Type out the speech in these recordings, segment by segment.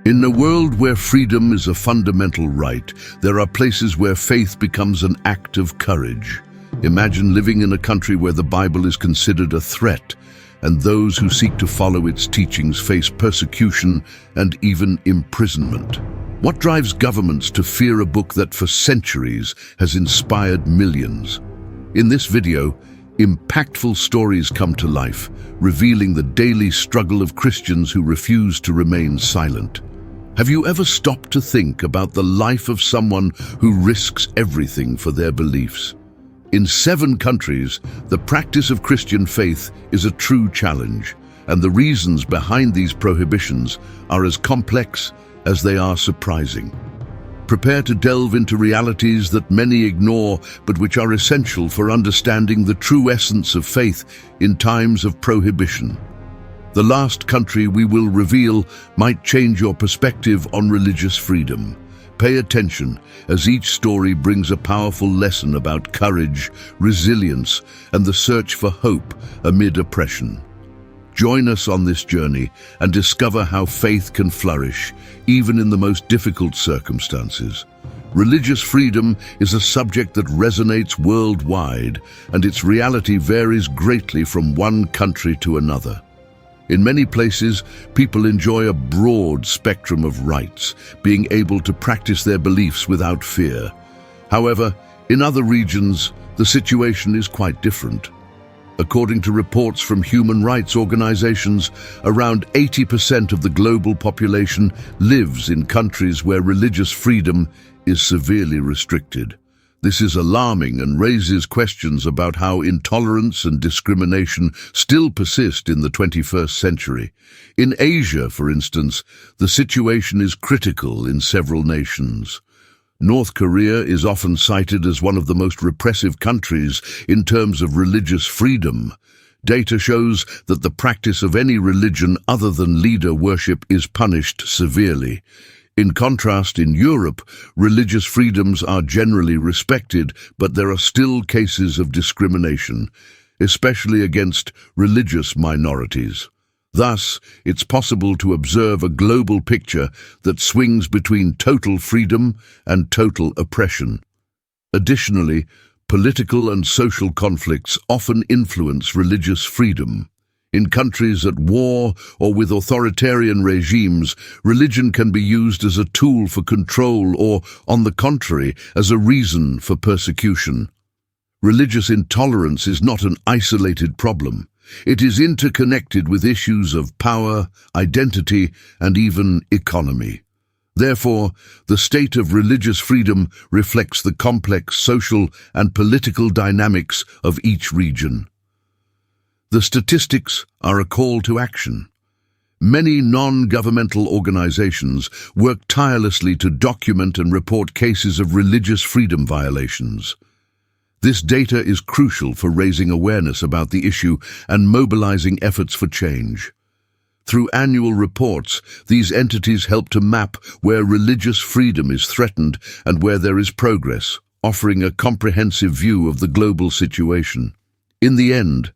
In a world where freedom is a fundamental right, there are places where faith becomes an act of courage. Imagine living in a country where the Bible is considered a threat, and those who seek to follow its teachings face persecution and even imprisonment. What drives governments to fear a book that for centuries has inspired millions? In this video, impactful stories come to life, revealing the daily struggle of Christians who refuse to remain silent. Have you ever stopped to think about the life of someone who risks everything for their beliefs? In 7 countries, the practice of Christian faith is a true challenge, and the reasons behind these prohibitions are as complex as they are surprising. Prepare to delve into realities that many ignore, but which are essential for understanding the true essence of faith in times of prohibition. The last country we will reveal might change your perspective on religious freedom. Pay attention, as each story brings a powerful lesson about courage, resilience, and the search for hope amid oppression. Join us on this journey and discover how faith can flourish, even in the most difficult circumstances. Religious freedom is a subject that resonates worldwide, and its reality varies greatly from one country to another. In many places, people enjoy a broad spectrum of rights, being able to practice their beliefs without fear. However, in other regions, the situation is quite different. According to reports from human rights organizations, around 80% of the global population lives in countries where religious freedom is severely restricted. This is alarming and raises questions about how intolerance and discrimination still persist in the 21st century. In Asia, for instance, the situation is critical in several nations. North Korea is often cited as one of the most repressive countries in terms of religious freedom. Data shows that the practice of any religion other than leader worship is punished severely. In contrast, in Europe, religious freedoms are generally respected, but there are still cases of discrimination, especially against religious minorities. Thus, it's possible to observe a global picture that swings between total freedom and total oppression. Additionally, political and social conflicts often influence religious freedom. In countries at war or with authoritarian regimes, religion can be used as a tool for control or, on the contrary, as a reason for persecution. Religious intolerance is not an isolated problem. It is interconnected with issues of power, identity, and even economy. Therefore, the state of religious freedom reflects the complex social and political dynamics of each region. The statistics are a call to action. Many non-governmental organizations work tirelessly to document and report cases of religious freedom violations. This data is crucial for raising awareness about the issue and mobilizing efforts for change. Through annual reports, these entities help to map where religious freedom is threatened and where there is progress, offering a comprehensive view of the global situation. In the end,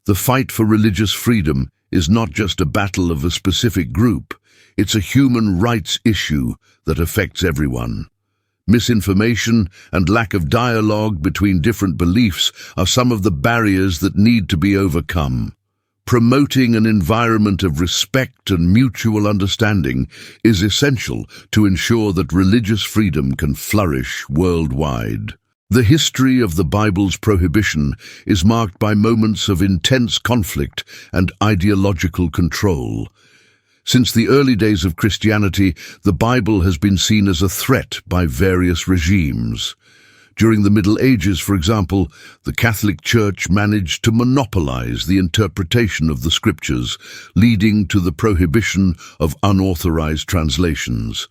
the fight for religious freedom is not just a battle of a specific group, it's a human rights issue that affects everyone. Misinformation and lack of dialogue between different beliefs are some of the barriers that need to be overcome. Promoting an environment of respect and mutual understanding is essential to ensure that religious freedom can flourish worldwide. The history of the Bible's prohibition is marked by moments of intense conflict and ideological control. Since the early days of Christianity, the Bible has been seen as a threat by various regimes. During the Middle Ages, for example, the Catholic Church managed to monopolize the interpretation of the Scriptures, leading to the prohibition of unauthorized translations.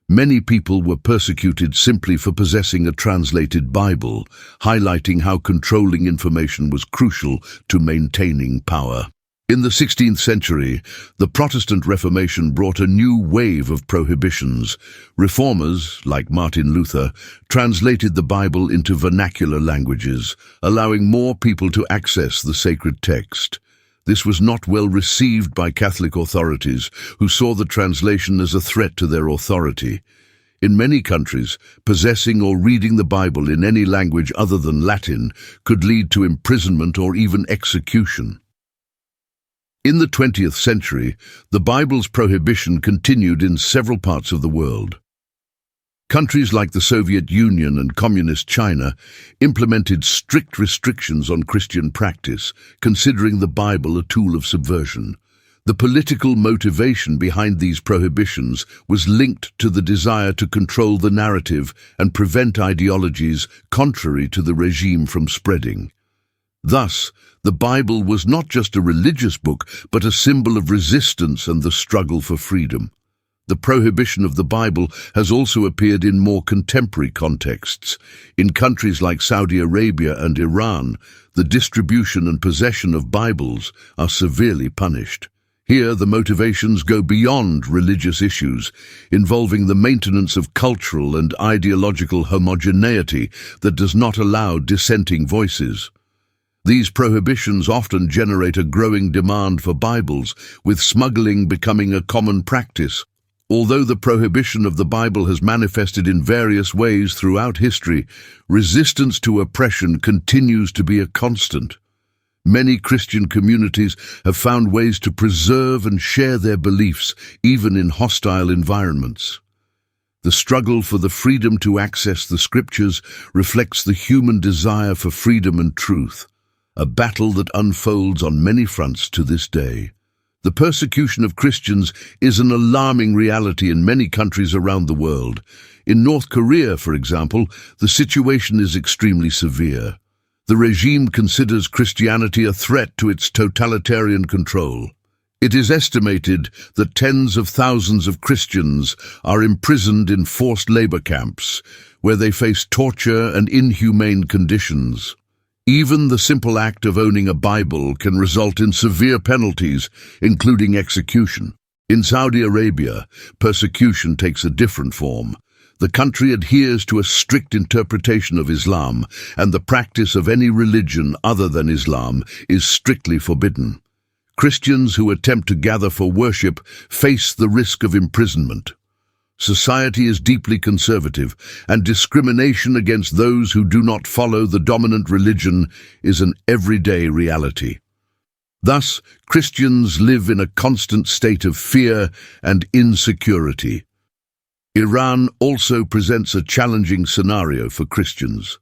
Many people were persecuted simply for possessing a translated Bible, highlighting how controlling information was crucial to maintaining power. In the 16th century, the Protestant Reformation brought a new wave of prohibitions. Reformers, like Martin Luther, translated the Bible into vernacular languages, allowing more people to access the sacred text. This was not well received by Catholic authorities, who saw the translation as a threat to their authority. In many countries, possessing or reading the Bible in any language other than Latin could lead to imprisonment or even execution. In the 20th century, the Bible's prohibition continued in several parts of the world. Countries like the Soviet Union and Communist China implemented strict restrictions on Christian practice, considering the Bible a tool of subversion. The political motivation behind these prohibitions was linked to the desire to control the narrative and prevent ideologies contrary to the regime from spreading. Thus, the Bible was not just a religious book, but a symbol of resistance and the struggle for freedom. The prohibition of the Bible has also appeared in more contemporary contexts. In countries like Saudi Arabia and Iran, the distribution and possession of Bibles are severely punished. Here, the motivations go beyond religious issues, involving the maintenance of cultural and ideological homogeneity that does not allow dissenting voices. These prohibitions often generate a growing demand for Bibles, with smuggling becoming a common practice. Although the prohibition of the Bible has manifested in various ways throughout history, resistance to oppression continues to be a constant. Many Christian communities have found ways to preserve and share their beliefs, even in hostile environments. The struggle for the freedom to access the Scriptures reflects the human desire for freedom and truth, a battle that unfolds on many fronts to this day. The persecution of Christians is an alarming reality in many countries around the world. In North Korea, for example, the situation is extremely severe. The regime considers Christianity a threat to its totalitarian control. It is estimated that tens of thousands of Christians are imprisoned in forced labor camps, where they face torture and inhumane conditions. Even the simple act of owning a Bible can result in severe penalties, including execution. In Saudi Arabia, persecution takes a different form. The country adheres to a strict interpretation of Islam, and the practice of any religion other than Islam is strictly forbidden. Christians who attempt to gather for worship face the risk of imprisonment. Society is deeply conservative, and discrimination against those who do not follow the dominant religion is an everyday reality. Thus, Christians live in a constant state of fear and insecurity. Iran also presents a challenging scenario for Christians.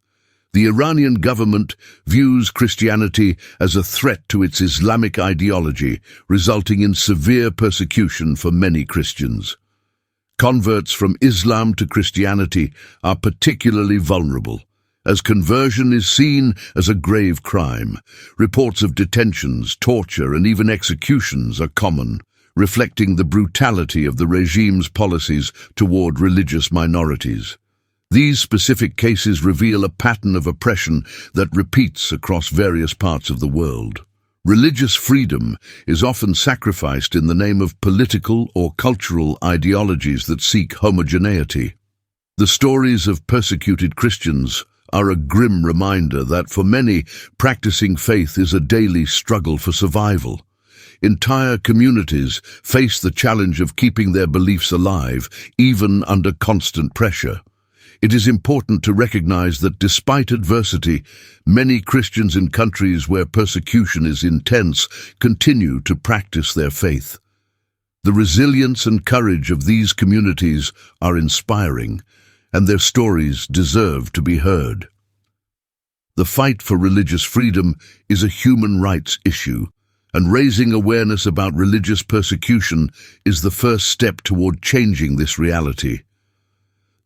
The Iranian government views Christianity as a threat to its Islamic ideology, resulting in severe persecution for many Christians. Converts from Islam to Christianity are particularly vulnerable, as conversion is seen as a grave crime. Reports of detentions, torture, and even executions are common, reflecting the brutality of the regime's policies toward religious minorities. These specific cases reveal a pattern of oppression that repeats across various parts of the world. Religious freedom is often sacrificed in the name of political or cultural ideologies that seek homogeneity. The stories of persecuted Christians are a grim reminder that for many, practicing faith is a daily struggle for survival. Entire communities face the challenge of keeping their beliefs alive, even under constant pressure. It is important to recognize that despite adversity, many Christians in countries where persecution is intense continue to practice their faith. The resilience and courage of these communities are inspiring, and their stories deserve to be heard. The fight for religious freedom is a human rights issue, and raising awareness about religious persecution is the first step toward changing this reality.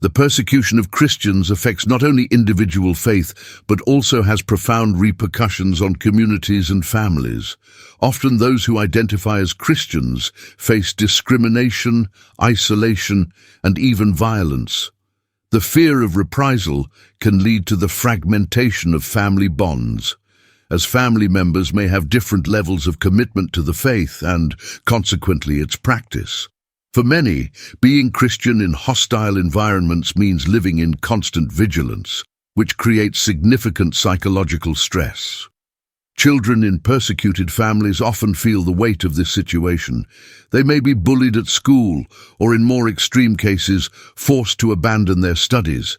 The persecution of Christians affects not only individual faith, but also has profound repercussions on communities and families. Often those who identify as Christians face discrimination, isolation, and even violence. The fear of reprisal can lead to the fragmentation of family bonds, as family members may have different levels of commitment to the faith and, consequently, its practice. For many, being Christian in hostile environments means living in constant vigilance, which creates significant psychological stress. Children in persecuted families often feel the weight of this situation. They may be bullied at school, or in more extreme cases, forced to abandon their studies.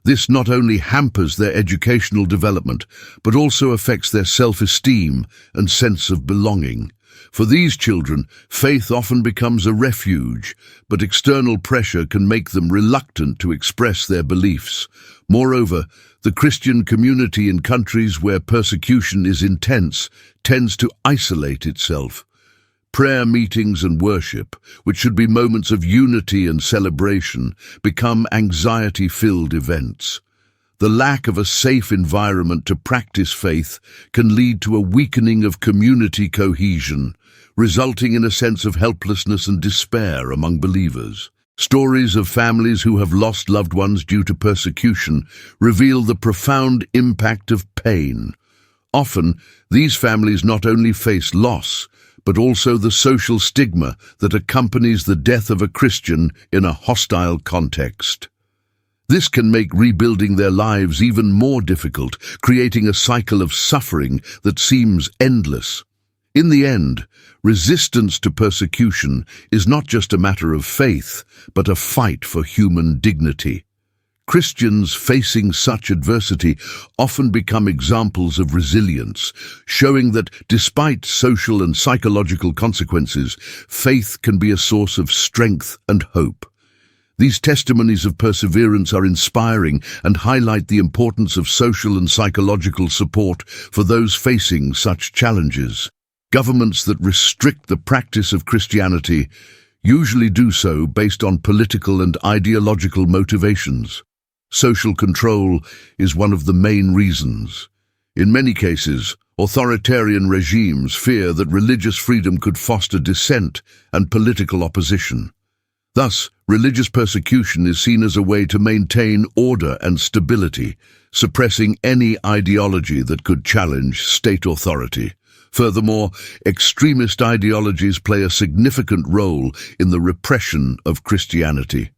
This not only hampers their educational development, but also affects their self-esteem and sense of belonging. For these children, faith often becomes a refuge, but external pressure can make them reluctant to express their beliefs. Moreover, the Christian community in countries where persecution is intense tends to isolate itself. Prayer meetings and worship, which should be moments of unity and celebration, become anxiety-filled events. The lack of a safe environment to practice faith can lead to a weakening of community cohesion, resulting in a sense of helplessness and despair among believers. Stories of families who have lost loved ones due to persecution reveal the profound impact of pain. Often, these families not only face loss, but also the social stigma that accompanies the death of a Christian in a hostile context. This can make rebuilding their lives even more difficult, creating a cycle of suffering that seems endless. In the end, resistance to persecution is not just a matter of faith, but a fight for human dignity. Christians facing such adversity often become examples of resilience, showing that despite social and psychological consequences, faith can be a source of strength and hope. These testimonies of perseverance are inspiring and highlight the importance of social and psychological support for those facing such challenges. Governments that restrict the practice of Christianity usually do so based on political and ideological motivations. Social control is one of the main reasons. In many cases, authoritarian regimes fear that religious freedom could foster dissent and political opposition. Thus, religious persecution is seen as a way to maintain order and stability, suppressing any ideology that could challenge state authority. Furthermore, extremist ideologies play a significant role in the repression of Christianity.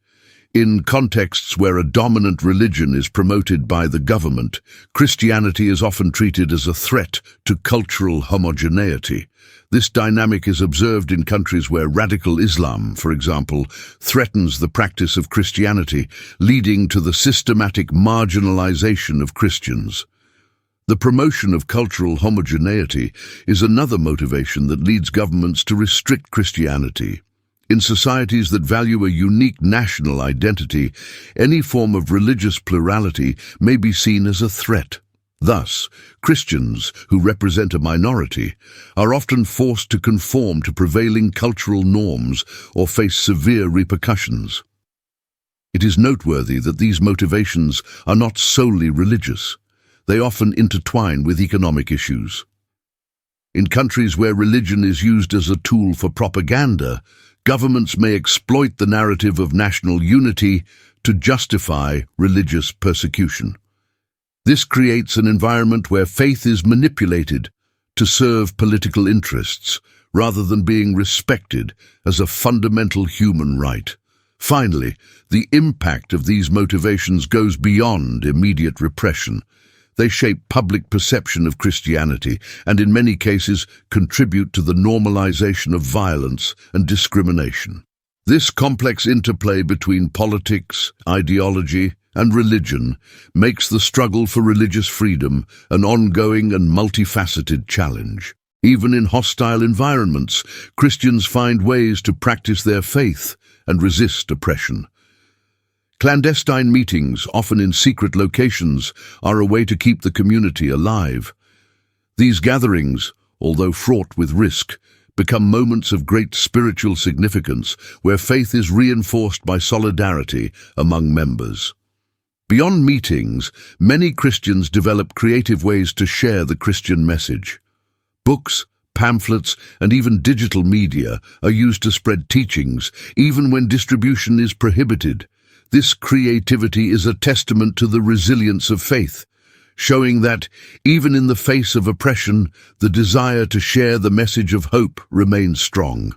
In contexts where a dominant religion is promoted by the government, Christianity is often treated as a threat to cultural homogeneity. This dynamic is observed in countries where radical Islam, for example, threatens the practice of Christianity, leading to the systematic marginalization of Christians. The promotion of cultural homogeneity is another motivation that leads governments to restrict Christianity. In societies that value a unique national identity, any form of religious plurality may be seen as a threat. Thus, Christians, who represent a minority, are often forced to conform to prevailing cultural norms or face severe repercussions. It is noteworthy that these motivations are not solely religious. They often intertwine with economic issues. In countries where religion is used as a tool for propaganda, governments may exploit the narrative of national unity to justify religious persecution. This creates an environment where faith is manipulated to serve political interests, rather than being respected as a fundamental human right. Finally, the impact of these motivations goes beyond immediate repression. They shape public perception of Christianity and in many cases contribute to the normalization of violence and discrimination. This complex interplay between politics, ideology, and religion makes the struggle for religious freedom an ongoing and multifaceted challenge. Even in hostile environments, Christians find ways to practice their faith and resist oppression. Clandestine meetings, often in secret locations, are a way to keep the community alive. These gatherings, although fraught with risk, become moments of great spiritual significance where faith is reinforced by solidarity among members. Beyond meetings, many Christians develop creative ways to share the Christian message. Books, pamphlets, and even digital media are used to spread teachings, even when distribution is prohibited. This creativity is a testament to the resilience of faith, showing that, even in the face of oppression, the desire to share the message of hope remains strong.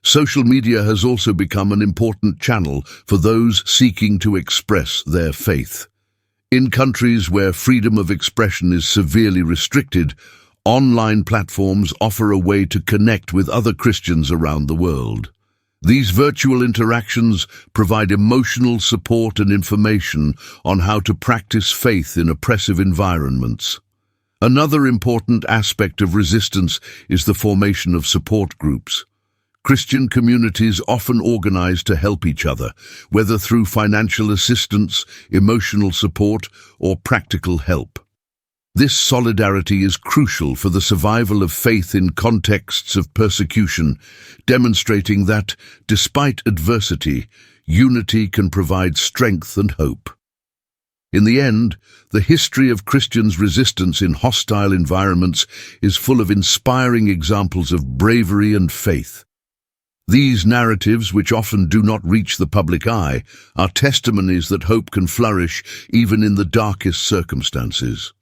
Social media has also become an important channel for those seeking to express their faith. In countries where freedom of expression is severely restricted, Online platforms offer a way to connect with other Christians around the world. These virtual interactions provide emotional support and information on how to practice faith in oppressive environments. Another important aspect of resistance is the formation of support groups. Christian communities often organize to help each other, whether through financial assistance, emotional support, or practical help. This solidarity is crucial for the survival of faith in contexts of persecution, demonstrating that, despite adversity, unity can provide strength and hope. In the end, the history of Christians' resistance in hostile environments is full of inspiring examples of bravery and faith. These narratives, which often do not reach the public eye, are testimonies that hope can flourish even in the darkest circumstances.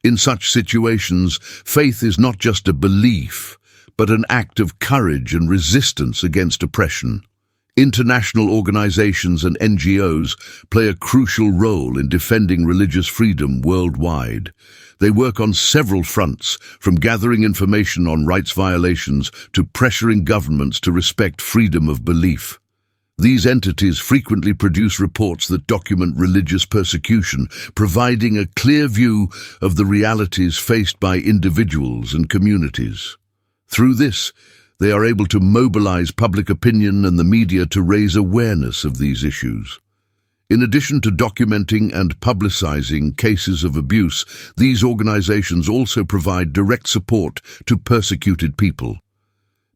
In such situations, faith is not just a belief, but an act of courage and resistance against oppression. International organizations and NGOs play a crucial role in defending religious freedom worldwide. They work on several fronts, from gathering information on rights violations to pressuring governments to respect freedom of belief. These entities frequently produce reports that document religious persecution, providing a clear view of the realities faced by individuals and communities. Through this, they are able to mobilize public opinion and the media to raise awareness of these issues. In addition to documenting and publicizing cases of abuse, these organizations also provide direct support to persecuted people.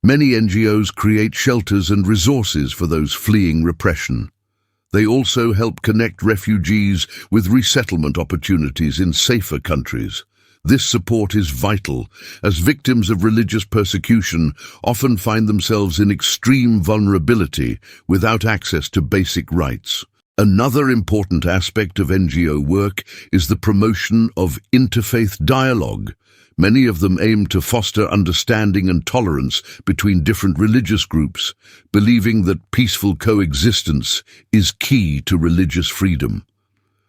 Many NGOs create shelters and resources for those fleeing repression. They also help connect refugees with resettlement opportunities in safer countries. This support is vital, as victims of religious persecution often find themselves in extreme vulnerability without access to basic rights. Another important aspect of NGO work is the promotion of interfaith dialogue. Many of them aim to foster understanding and tolerance between different religious groups, believing that peaceful coexistence is key to religious freedom.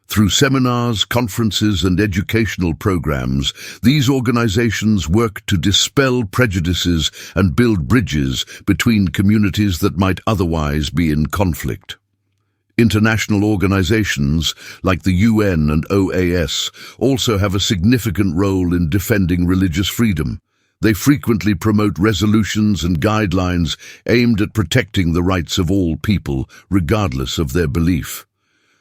Through seminars, conferences, and educational programs, these organizations work to dispel prejudices and build bridges between communities that might otherwise be in conflict. International organizations like the UN and OAS also have a significant role in defending religious freedom. They frequently promote resolutions and guidelines aimed at protecting the rights of all people, regardless of their belief.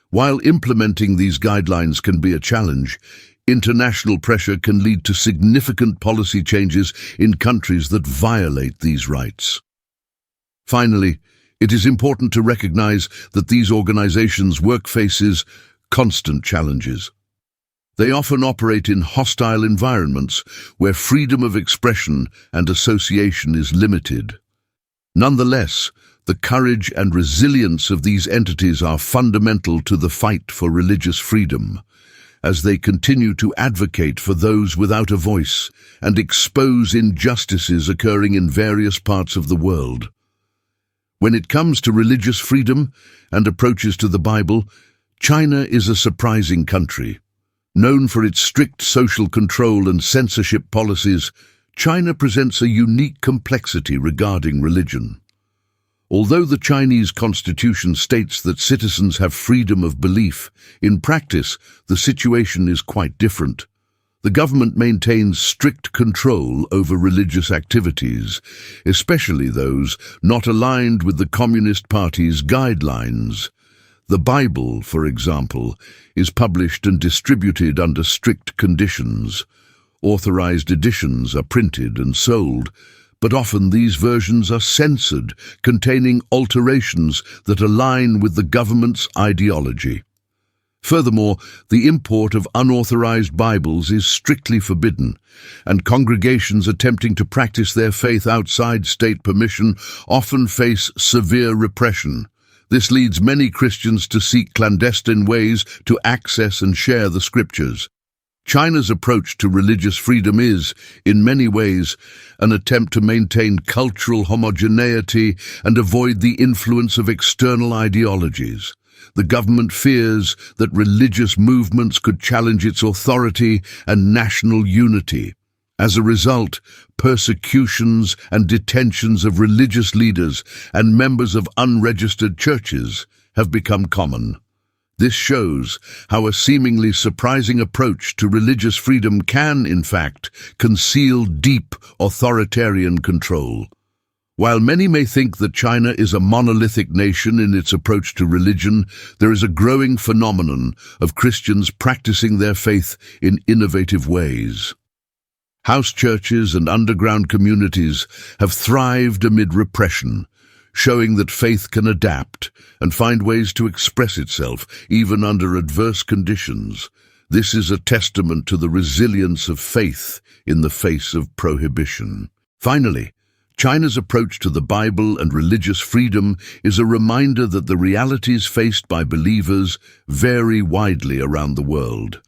While implementing these guidelines can be a challenge, international pressure can lead to significant policy changes in countries that violate these rights. Finally, it is important to recognize that these organizations' work faces constant challenges. They often operate in hostile environments where freedom of expression and association is limited. Nonetheless, the courage and resilience of these entities are fundamental to the fight for religious freedom, as they continue to advocate for those without a voice and expose injustices occurring in various parts of the world. When it comes to religious freedom and approaches to the Bible, China is a surprising country. Known for its strict social control and censorship policies, China presents a unique complexity regarding religion. Although the Chinese constitution states that citizens have freedom of belief, in practice, the situation is quite different. The government maintains strict control over religious activities, especially those not aligned with the Communist Party's guidelines. The Bible, for example, is published and distributed under strict conditions. Authorized editions are printed and sold, but often these versions are censored, containing alterations that align with the government's ideology. Furthermore, the import of unauthorized Bibles is strictly forbidden, and congregations attempting to practice their faith outside state permission often face severe repression. This leads many Christians to seek clandestine ways to access and share the scriptures. China's approach to religious freedom is, in many ways, an attempt to maintain cultural homogeneity and avoid the influence of external ideologies. The government fears that religious movements could challenge its authority and national unity. As a result, persecutions and detentions of religious leaders and members of unregistered churches have become common. This shows how a seemingly surprising approach to religious freedom can, in fact, conceal deep authoritarian control. While many may think that China is a monolithic nation in its approach to religion, there is a growing phenomenon of Christians practicing their faith in innovative ways. House churches and underground communities have thrived amid repression, showing that faith can adapt and find ways to express itself even under adverse conditions. This is a testament to the resilience of faith in the face of prohibition. Finally, China's approach to the Bible and religious freedom is a reminder that the realities faced by believers vary widely around the world.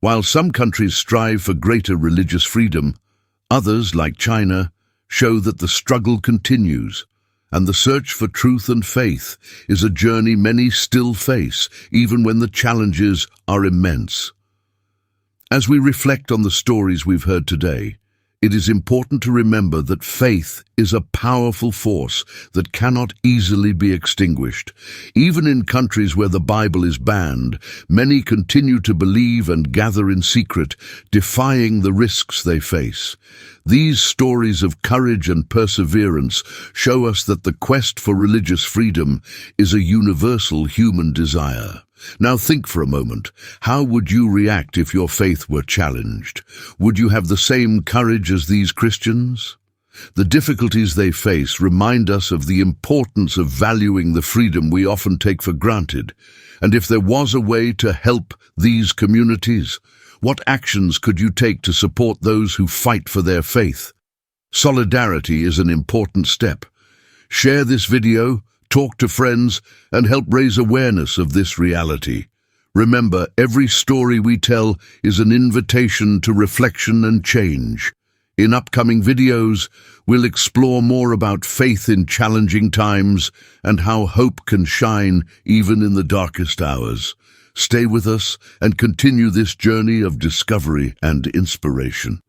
While some countries strive for greater religious freedom, others, like China, show that the struggle continues, and the search for truth and faith is a journey many still face, even when the challenges are immense. As we reflect on the stories we've heard today, it is important to remember that faith is a powerful force that cannot easily be extinguished. Even in countries where the Bible is banned, many continue to believe and gather in secret, defying the risks they face. These stories of courage and perseverance show us that the quest for religious freedom is a universal human desire. Now think for a moment. How would you react if your faith were challenged? Would you have the same courage as these Christians? The difficulties they face remind us of the importance of valuing the freedom we often take for granted. And if there was a way to help these communities, what actions could you take to support those who fight for their faith? Solidarity is an important step. Share this video, talk to friends, and help raise awareness of this reality. Remember, every story we tell is an invitation to reflection and change. In upcoming videos, we'll explore more about faith in challenging times and how hope can shine even in the darkest hours. Stay with us and continue this journey of discovery and inspiration.